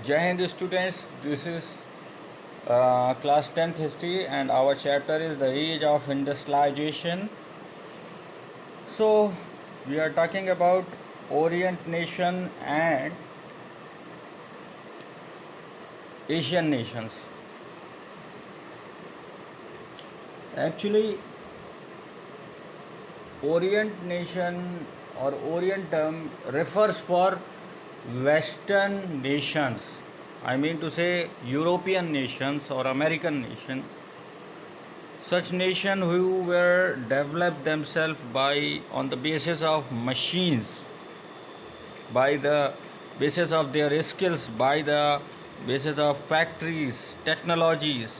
Jai Hind students, this is class 10th history and our chapter is the age of industrialization. So we are talking about Orient nation and Asian nations. Actually, Orient nation or Orient term refers for Western nations. I mean to say European nations or American nation. Such nations who were developed themselves by on the basis of machines, by the basis of their skills, by the basis of factories, technologies,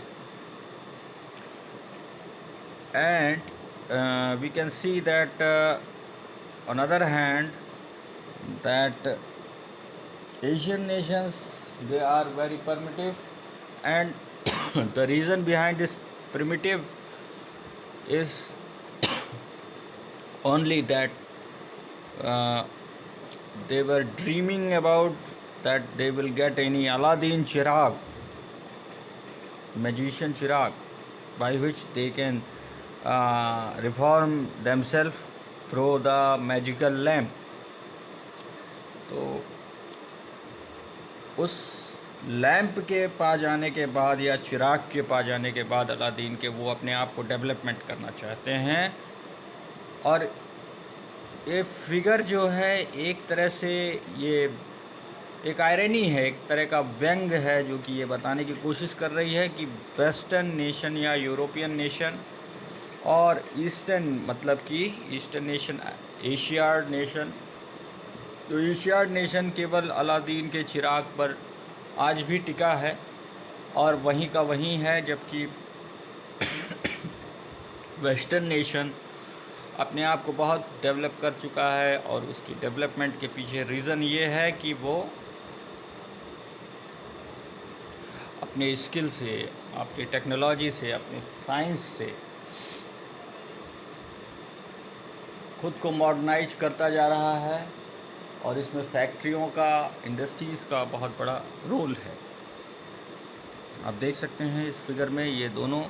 and we can see that on other hand that Asian nations, they are very primitive, and the reason behind this primitive is only that uh, they were dreaming about that they will get any Aladdin Chirag, magician Chirag, by which they can reform themselves through the magical lamp. तो उस lamp के पा जाने के बाद या चिराग के पा जाने के बाद अलादीन के वो अपने आप को डेवलपमेंट करना चाहते हैं। और ये फिगर जो है एक तरह से ये एक आयरनी है, एक तरह का व्यंग है, जो कि ये बताने की कोशिश कर रही है कि वेस्टर्न नेशन या यूरोपियन नेशन और ईस्टर्न, मतलब कि ईस्टर्न नेशन, एशियाड नेशन, तो एशियाड नेशन केवल अलादीन के चिराग पर आज भी टिका है और वहीं का वहीं है, जबकि वेस्टर्न नेशन अपने आप को बहुत डेवलप कर चुका है। और उसकी डेवलपमेंट के पीछे रीज़न ये है कि वो अपने स्किल से, अपनी टेक्नोलॉजी से, अपने साइंस से खुद को मॉडर्नाइज करता जा रहा है, और इसमें फैक्ट्रियों का, इंडस्ट्रीज़ का बहुत बड़ा रोल है। आप देख सकते हैं इस फिगर में ये दोनों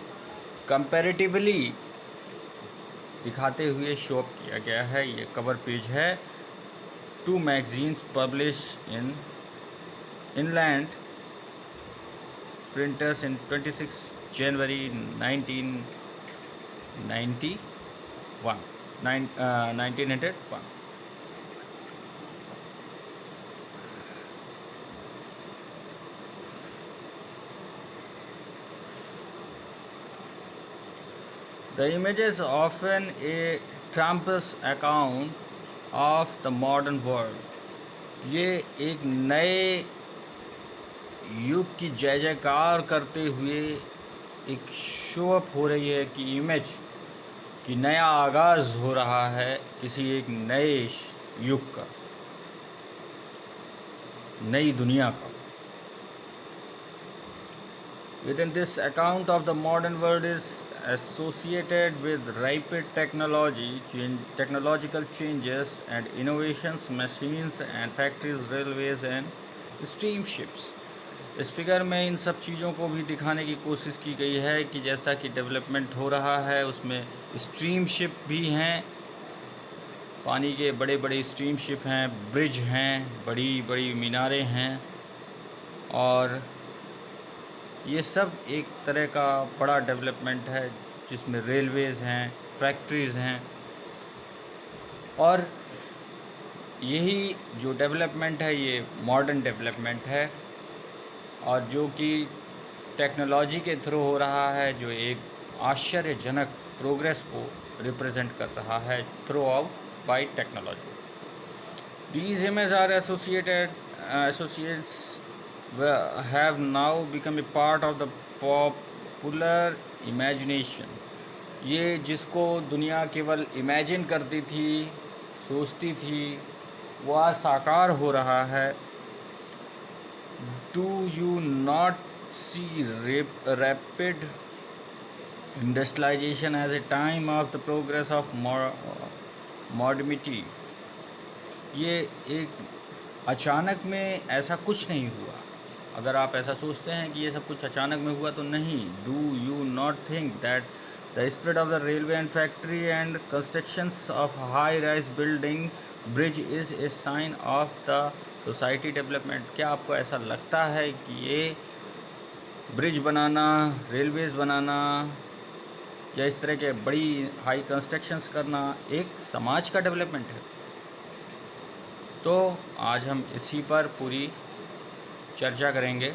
कंपैरेटिवली दिखाते हुए शो अप किया गया है। ये कवर पेज है, 2 magazines publish in inland printers in 26 January 1901। The images often a Trump's account of the modern world. ये एक नए युग की जय जयकार करते हुए एक शो अप हो रही है कि इमेज कि नया आगाज़ हो रहा है किसी एक नए युग का, नई दुनिया का। Within this account of the modern world is associated with rapid technological changes and innovations, machines and factories, railways and steamships. इस फिगर में इन सब चीज़ों को भी दिखाने की कोशिश की गई है कि जैसा कि डेवलपमेंट हो रहा है उसमें स्टीमशिप भी हैं, पानी के बड़े बड़े स्टीमशिप हैं, ब्रिज हैं, बड़ी बड़ी मीनारें हैं, और ये सब एक तरह का बड़ा डेवलपमेंट है जिसमें रेलवेज़ हैं, फैक्ट्रीज़ हैं। और यही जो डेवलपमेंट है ये मॉडर्न डेवलपमेंट है, और जो कि टेक्नोलॉजी के थ्रू हो रहा है, जो एक आश्चर्यजनक प्रोग्रेस को रिप्रेजेंट कर रहा है throughout by technology. These image are associates have now become a part of the popular imagination. ये जिसको दुनिया केवल इमेजिन करती थी, सोचती थी, वो आज साकार हो रहा है। Do you not see rapid industrialization as a time of the progress of modernity? ये एक अचानक में ऐसा कुछ नहीं हुआ, अगर आप ऐसा सोचते हैं कि ये सब कुछ अचानक में हुआ तो नहीं। Do you not think that the spread of the railway and factory and constructions of high rise building bridge is a sign of the society development? क्या आपको ऐसा लगता है कि ये ब्रिज बनाना, रेलवेज़ बनाना या इस तरह के बड़ी हाई कंस्ट्रक्शंस करना एक समाज का डेवलपमेंट है? तो आज हम इसी पर पूरी चर्चा करेंगे।